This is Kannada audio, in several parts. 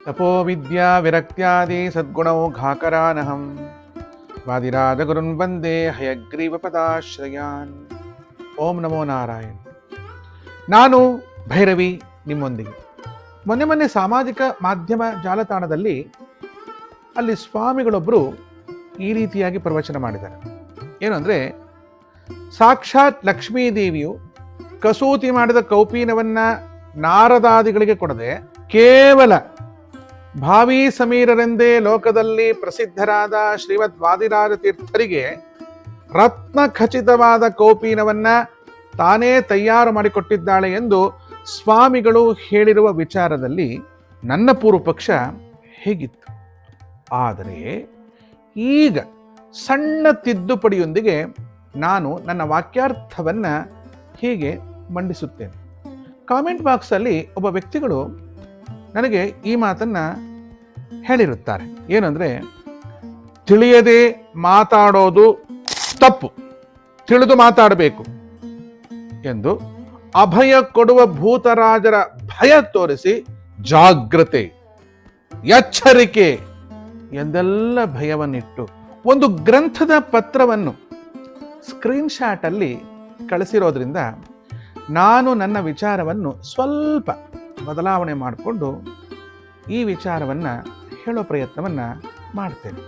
ತಪೋ ವಿದ್ಯಾ ವಿರಕ್ತ್ಯಾದಿ ಸದ್ಗುಣೌ ಘಾಕರಾನಹಂ ವಾದಿರಾಜಗುರುನ್ ವಂದೇ ಹಯಗ್ರೀವ ಪದಾಶ್ರಯಾನ್. ಓಂ ನಮೋ ನಾರಾಯಣ. ನಾನು ಭೈರವಿ ನಿಮ್ಮೊಂದಿಗೆ. ಮೊನ್ನೆ ಸಾಮಾಜಿಕ ಮಾಧ್ಯಮ ಜಾಲತಾಣದಲ್ಲಿ ಅಲ್ಲಿ ಸ್ವಾಮಿಗಳೊಬ್ಬರು ಈ ರೀತಿಯಾಗಿ ಪ್ರವಚನ ಮಾಡಿದ್ದಾರೆ. ಏನು ಅಂದರೆ, ಸಾಕ್ಷಾತ್ ಲಕ್ಷ್ಮೀದೇವಿಯು ಕಸೂತಿ ಮಾಡಿದ ಕೌಪೀನವನ್ನು ನಾರದಾದಿಗಳಿಗೆ ಕೊಡದೆ ಕೇವಲ ಭಾವಿ ಸಮೀರರೆಂದೇ ಲೋಕದಲ್ಲಿ ಪ್ರಸಿದ್ಧರಾದ ಶ್ರೀಮದ್ ವಾದಿರಾಜ ತೀರ್ಥರಿಗೆ ರತ್ನ ಖಚಿತವಾದ ಕೌಪೀನವನ್ನು ತಾನೇ ತಯಾರು ಮಾಡಿಕೊಟ್ಟಿದ್ದಾಳೆ ಎಂದು ಸ್ವಾಮಿಗಳು ಹೇಳಿರುವ ವಿಚಾರದಲ್ಲಿ ನನ್ನ ಪೂರ್ವ ಪಕ್ಷ ಹೇಗಿತ್ತು. ಆದರೆ ಈಗ ಸಣ್ಣ ತಿದ್ದುಪಡಿಯೊಂದಿಗೆ ನಾನು ನನ್ನ ವಾಕ್ಯಾರ್ಥವನ್ನು ಹೀಗೆ ಮಂಡಿಸುತ್ತೇನೆ. ಕಾಮೆಂಟ್ ಬಾಕ್ಸಲ್ಲಿ ಒಬ್ಬ ವ್ಯಕ್ತಿಗಳು ನನಗೆ ಈ ಮಾತನ್ನು ಹೇಳಿರುತ್ತಾರೆ. ಏನಂದರೆ, ತಿಳಿಯದೆ ಮಾತಾಡೋದು ತಪ್ಪು, ತಿಳಿದು ಮಾತಾಡಬೇಕು ಎಂದು ಅಭಯ ಕೊಡುವ ಭೂತರಾಜರ ಭಯ ತೋರಿಸಿ ಜಾಗ್ರತೆ, ಎಚ್ಚರಿಕೆ ಎಂದೆಲ್ಲ ಭಯವನ್ನಿಟ್ಟು ಒಂದು ಗ್ರಂಥದ ಪತ್ರವನ್ನು ಸ್ಕ್ರೀನ್ ಶಾಟ್ ಅಲ್ಲಿ ಕಳಿಸಿರೋದ್ರಿಂದ ನಾನು ನನ್ನ ವಿಚಾರವನ್ನು ಸ್ವಲ್ಪ ಬದಲಾವಣೆ ಮಾಡಿಕೊಂಡು ಈ ವಿಚಾರವನ್ನು ಹೇಳೋ ಪ್ರಯತ್ನವನ್ನು ಮಾಡ್ತೇನೆ.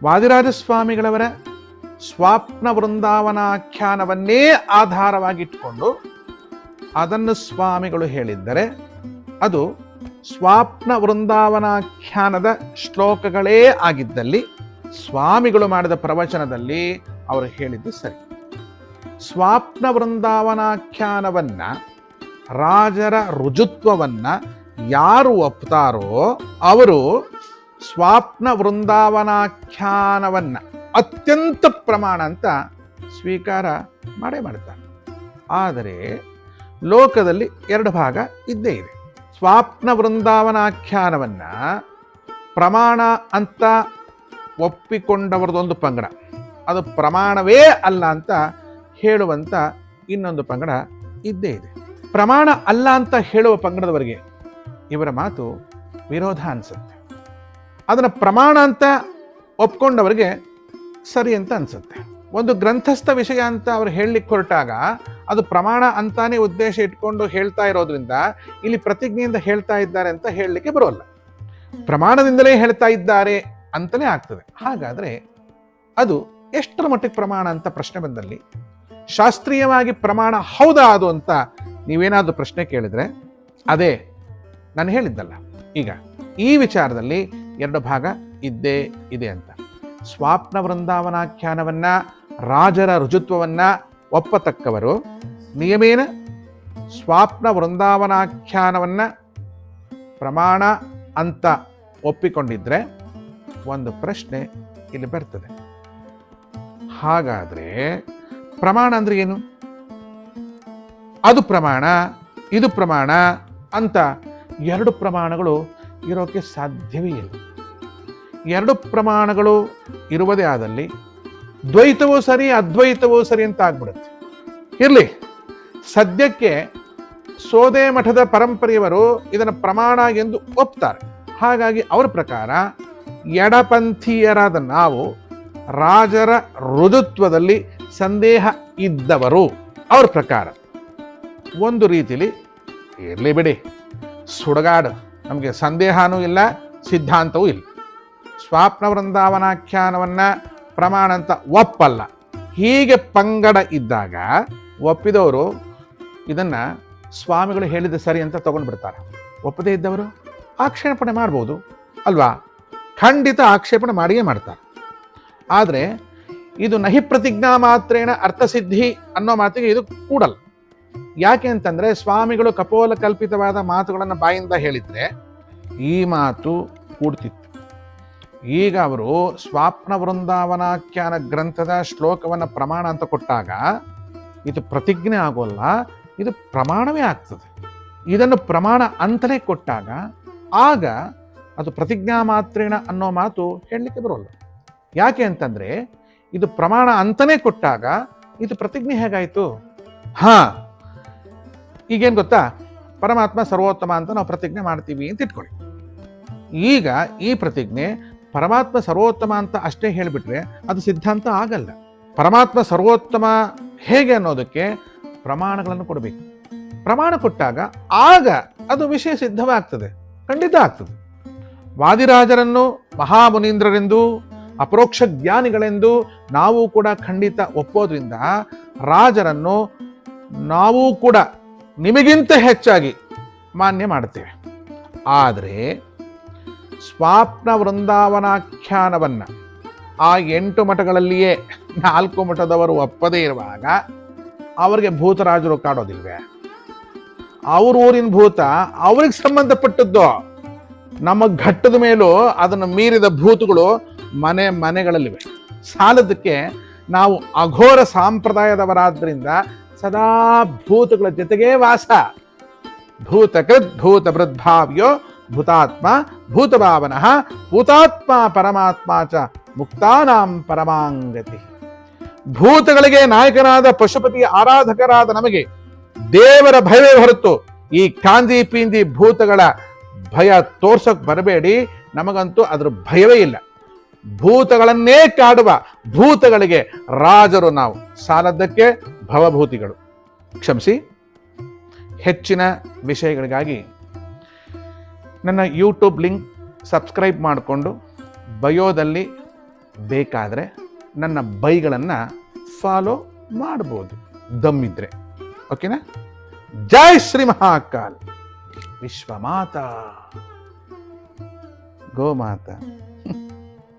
ವಾದಿರಾಜ ಸ್ವಾಮಿಗಳವರ ಸ್ವಾಪ್ನ ವೃಂದಾವನಾಖ್ಯಾನವನ್ನೇ ಆಧಾರವಾಗಿಟ್ಟುಕೊಂಡು ಅದನ್ನು ಸ್ವಾಮಿಗಳು ಹೇಳಿದ್ದರೆ ಅದು ಸ್ವಾಪ್ನ ವೃಂದಾವನಾಖ್ಯಾನದ ಶ್ಲೋಕಗಳೇ ಆಗಿದ್ದಲ್ಲಿ ಸ್ವಾಮಿಗಳು ಮಾಡಿದ ಪ್ರವಚನದಲ್ಲಿ ಅವರು ಹೇಳಿದ್ದು ಸರಿ. ಸ್ವಾಪ್ನ ವೃಂದಾವನಾಖ್ಯಾನವನ್ನ, ರಾಜರ ರುಜುತ್ವವನ್ನ ಯಾರು ಒಪ್ತಾರೋ ಅವರು ಸ್ವಾಪ್ನ ವೃಂದಾವನಾಖ್ಯಾನವನ್ನ ಅತ್ಯಂತ ಪ್ರಮಾಣ ಅಂತ ಸ್ವೀಕಾರ ಮಾಡೇ ಮಾಡ್ತಾರೆ. ಆದರೆ ಲೋಕದಲ್ಲಿ ಎರಡು ಭಾಗ ಇದ್ದೇ ಇದೆ. ಸ್ವಾಪ್ನ ವೃಂದಾವನಾಖ್ಯಾನವನ್ನ ಪ್ರಮಾಣ ಅಂತ ಒಪ್ಪಿಕೊಂಡವರದೊಂದು ಪಂಗಡ, ಅದು ಪ್ರಮಾಣವೇ ಅಲ್ಲ ಅಂತ ಹೇಳುವಂತ ಇನ್ನೊಂದು ಪಂಗಡ ಇದ್ದೇ ಇದೆ. ಪ್ರಮಾಣ ಅಲ್ಲ ಅಂತ ಹೇಳುವ ಪಂಗಡದವರಿಗೆ ಇವರ ಮಾತು ವಿರೋಧ ಅನ್ಸುತ್ತೆ. ಅದನ್ನು ಪ್ರಮಾಣ ಅಂತ ಒಪ್ಕೊಂಡವರಿಗೆ ಸರಿ ಅಂತ ಅನ್ಸುತ್ತೆ. ಒಂದು ಗ್ರಂಥಸ್ಥ ವಿಷಯ ಅಂತ ಅವರು ಹೇಳಲಿಕ್ಕೆ ಹೊರಟಾಗ ಅದು ಪ್ರಮಾಣ ಅಂತಾನೆ ಉದ್ದೇಶ ಇಟ್ಕೊಂಡು ಹೇಳ್ತಾ ಇರೋದ್ರಿಂದ ಇಲ್ಲಿ ಪ್ರತಿಜ್ಞೆಯಿಂದ ಹೇಳ್ತಾ ಇದ್ದಾರೆ ಅಂತ ಹೇಳಲಿಕ್ಕೆ ಬರೋಲ್ಲ, ಪ್ರಮಾಣದಿಂದಲೇ ಹೇಳ್ತಾ ಇದ್ದಾರೆ ಅಂತಲೇ ಆಗ್ತದೆ. ಹಾಗಾದರೆ ಅದು ಎಷ್ಟರ ಮಟ್ಟಿಗೆ ಪ್ರಮಾಣ ಅಂತ ಪ್ರಶ್ನೆ ಬಂದಲ್ಲಿ ಶಾಸ್ತ್ರೀಯವಾಗಿ ಪ್ರಮಾಣ ಹೌದಾ ಅದು ಅಂತ ನೀವೇನಾದರೂ ಪ್ರಶ್ನೆ ಕೇಳಿದ್ರೆ ಅದೇ ನಾನು ಹೇಳಿದ್ದಲ್ಲ. ಈಗ ಈ ವಿಚಾರದಲ್ಲಿ ಎರಡು ಭಾಗ ಇದ್ದೇ ಇದೆ ಅಂತ. ಸ್ವಾಪ್ನ ವೃಂದಾವನಾಖ್ಯಾನವನ್ನ, ರಾಜರ ರುಜುತ್ವವನ್ನ ಒಪ್ಪತಕ್ಕವರು ನಿಯಮೇನ ಸ್ವಾಪ್ನ ವೃಂದಾವನಾಖ್ಯಾನವನ್ನ ಪ್ರಮಾಣ ಅಂತ ಒಪ್ಪಿಕೊಂಡಿದ್ರೆ ಒಂದು ಪ್ರಶ್ನೆ ಇಲ್ಲಿ ಬರ್ತದೆ. ಹಾಗಾದ್ರೆ ಪ್ರಮಾಣ ಅಂದ್ರೆ ಏನು? ಅದು ಪ್ರಮಾಣ, ಇದು ಪ್ರಮಾಣ ಅಂತ ಎರಡು ಪ್ರಮಾಣಗಳು ಇರೋಕ್ಕೆ ಸಾಧ್ಯವೇ ಇಲ್ಲ. ಎರಡು ಪ್ರಮಾಣಗಳು ಇರುವುದೇ ಆದಲ್ಲಿ ದ್ವೈತವೂ ಸರಿ, ಅದ್ವೈತವೂ ಸರಿ ಅಂತ ಆಗ್ಬಿಡುತ್ತೆ. ಇರಲಿ, ಸದ್ಯಕ್ಕೆ ಸೋದೆ ಮಠದ ಪರಂಪರೆಯವರು ಇದನ್ನು ಪ್ರಮಾಣ ಎಂದು ಒಪ್ತಾರೆ. ಹಾಗಾಗಿ ಅವರ ಪ್ರಕಾರ ಎಡಪಂಥೀಯರಾದ ನಾವು ರಾಜರ ರುಜುತ್ವದಲ್ಲಿ ಸಂದೇಹ ಇದ್ದವರು. ಅವ್ರ ಪ್ರಕಾರ ಒಂದು ರೀತಿಲಿ ಇರಲಿ ಬಿಡಿ, ಸುಡಗಾಡು, ನಮಗೆ ಸಂದೇಹನೂ ಇಲ್ಲ, ಸಿದ್ಧಾಂತವೂ ಇಲ್ಲ. ಸ್ವಾಪ್ನ ವೃಂದಾವನಾಖ್ಯಾನವನ್ನ ಪ್ರಮಾಣ ಅಂತ ಒಪ್ಪಲ್ಲ. ಹೀಗೆ ಪಂಗಡ ಇದ್ದಾಗ ಒಪ್ಪಿದವರು ಇದನ್ನ ಸ್ವಾಮಿಗಳು ಹೇಳಿದ ಸರಿ ಅಂತ ತಗೊಂಡ್ಬಿಡ್ತಾರೆ. ಒಪ್ಪದೇ ಇದ್ದವರು ಆಕ್ಷೇಪಣೆ ಮಾಡ್ಬೋದು ಅಲ್ವಾ? ಖಂಡಿತ ಆಕ್ಷೇಪಣೆ ಮಾಡಿಯೇ ಮಾಡ್ತಾರೆ. ಆದರೆ ಇದು ನಹಿ ಪ್ರತಿಜ್ಞಾ ಮಾತ್ರೇಣ ಅರ್ಥಸಿದ್ಧಿ ಅನ್ನೋ ಮಾತಿಗೆ ಇದು ಕೂಡಲ್ಲ. ಯಾಕೆ ಅಂತಂದ್ರೆ ಸ್ವಾಮಿಗಳು ಕಪೋಲ ಕಲ್ಪಿತವಾದ ಮಾತುಗಳನ್ನು ಬಾಯಿಂದ ಹೇಳಿದ್ರೆ ಈ ಮಾತು ಕೂಡ್ತಿತ್ತು. ಈಗ ಅವರು ಸ್ವಾಪ್ನ ವೃಂದಾವನಾಖ್ಯಾನ ಗ್ರಂಥದ ಶ್ಲೋಕವನ್ನು ಪ್ರಮಾಣ ಅಂತ ಕೊಟ್ಟಾಗ ಇದು ಪ್ರತಿಜ್ಞೆ ಆಗೋಲ್ಲ, ಇದು ಪ್ರಮಾಣವೇ ಆಗ್ತದೆ. ಇದನ್ನು ಪ್ರಮಾಣ ಅಂತಲೇ ಕೊಟ್ಟಾಗ ಆಗ ಅದು ಪ್ರತಿಜ್ಞಾ ಮಾತ್ರೇಣ ಅನ್ನೋ ಮಾತು ಹೇಳಲಿಕ್ಕೆ ಬರೋಲ್ಲ. ಯಾಕೆ ಅಂತಂದ್ರೆ ಇದು ಪ್ರಮಾಣ ಅಂತಲೇ ಕೊಟ್ಟಾಗ ಇದು ಪ್ರತಿಜ್ಞೆ ಹೇಗಾಯಿತು? ಈಗೇನು ಗೊತ್ತಾ, ಪರಮಾತ್ಮ ಸರ್ವೋತ್ತಮ ಅಂತ ನಾವು ಪ್ರತಿಜ್ಞೆ ಮಾಡ್ತೀವಿ ಅಂತ ಇಟ್ಕೊಳ್ಳಿ. ಈಗ ಈ ಪ್ರತಿಜ್ಞೆ ಪರಮಾತ್ಮ ಸರ್ವೋತ್ತಮ ಅಂತ ಅಷ್ಟೇ ಹೇಳಿಬಿಟ್ರೆ ಅದು ಸಿದ್ಧಾಂತ ಆಗಲ್ಲ. ಪರಮಾತ್ಮ ಸರ್ವೋತ್ತಮ ಹೇಗೆ ಅನ್ನೋದಕ್ಕೆ ಪ್ರಮಾಣಗಳನ್ನು ಕೊಡಬೇಕು. ಪ್ರಮಾಣ ಕೊಟ್ಟಾಗ ಆಗ ಅದು ವಿಷಯ ಸಿದ್ಧವಾಗ್ತದೆ, ಖಂಡಿತ ಆಗ್ತದೆ. ವಾದಿರಾಜರನ್ನು ಮಹಾಮುನೀಂದ್ರರೆಂದು ಅಪರೋಕ್ಷ ಜ್ಞಾನಿಗಳೆಂದು ನಾವು ಕೂಡ ಖಂಡಿತ ಒಪ್ಪೋದ್ರಿಂದ ರಾಜರನ್ನು ನಾವು ಕೂಡ ನಿಮಗಿಂತ ಹೆಚ್ಚಾಗಿ ಮಾನ್ಯ ಮಾಡುತ್ತೇವೆ. ಆದರೆ ಸ್ವಾಪ್ನ ವೃಂದಾವನಾಖ್ಯಾನವನ್ನು ಆ 8 ಮಠಗಳಲ್ಲಿಯೇ 4 ಮಠದವರು ಒಪ್ಪದೇ ಇರುವಾಗ ಅವರಿಗೆ ಭೂತರಾಜರು ಕಾಡೋದಿಲ್ವೇ? ಅವ್ರ ಊರಿನ ಭೂತ ಅವ್ರಿಗೆ ಸಂಬಂಧಪಟ್ಟದ್ದು. ನಮ್ಮ ಘಟ್ಟದ ಮೇಲೂ ಅದನ್ನು ಮೀರಿದ ಭೂತಗಳು ಮನೆಗಳಲ್ಲಿವೆ. ಸಾಲದಕ್ಕೆ ನಾವು ಅಘೋರ ಸಂಪ್ರದಾಯದವರಾದ್ರಿಂದ ಸದಾ ಭೂತಗಳ ಜೊತೆಗೇ ವಾಸ. ಭೂತಕೃತ್ ಭೂತ ಬೃದ್ಭಾವ್ಯೋ ಭೂತಾತ್ಮ ಭೂತಭಾವನಃ ಭೂತಾತ್ಮ ಪರಮಾತ್ಮ ಚ ಮುಕ್ತಾನಾಂ ಪರಮಾಂಗತಿ. ಭೂತಗಳಿಗೆ ನಾಯಕನಾದ ಪಶುಪತಿಯ ಆರಾಧಕರಾದ ನಮಗೆ ದೇವರ ಭಯವೇ ಹೊರತು ಈ ಕಾಂದಿ ಪೀಂದಿ ಭೂತಗಳ ಭಯ ತೋರ್ಸಕ್ ಬರಬೇಡಿ. ನಮಗಂತೂ ಅದ್ರ ಭಯವೇ ಇಲ್ಲ. ಭೂತಗಳನ್ನೇ ಕಾಡುವ ಭೂತಗಳಿಗೆ ರಾಜರು ನಾವು, ಸಾಲದ್ದಕ್ಕೆ ಭವಭೂತಿಗಳು. ಕ್ಷಮಿಸಿ. ಹೆಚ್ಚಿನ ವಿಷಯಗಳಿಗಾಗಿ ನನ್ನ ಯೂಟ್ಯೂಬ್ ಲಿಂಕ್ ಸಬ್ಸ್ಕ್ರೈಬ್ ಮಾಡಿಕೊಂಡು ಬಯೋದಲ್ಲಿ ಬೇಕಾದರೆ ನನ್ನ ಬೈಗಳನ್ನು ಫಾಲೋ ಮಾಡ್ಬೋದು ದಮ್ಮಿದ್ರೆ. ಓಕೆನಾ? ಜೈ ಶ್ರೀ ಮಹಾಕಾಲ್. ವಿಶ್ವಮಾತಾ ಗೋಮಾತಾ.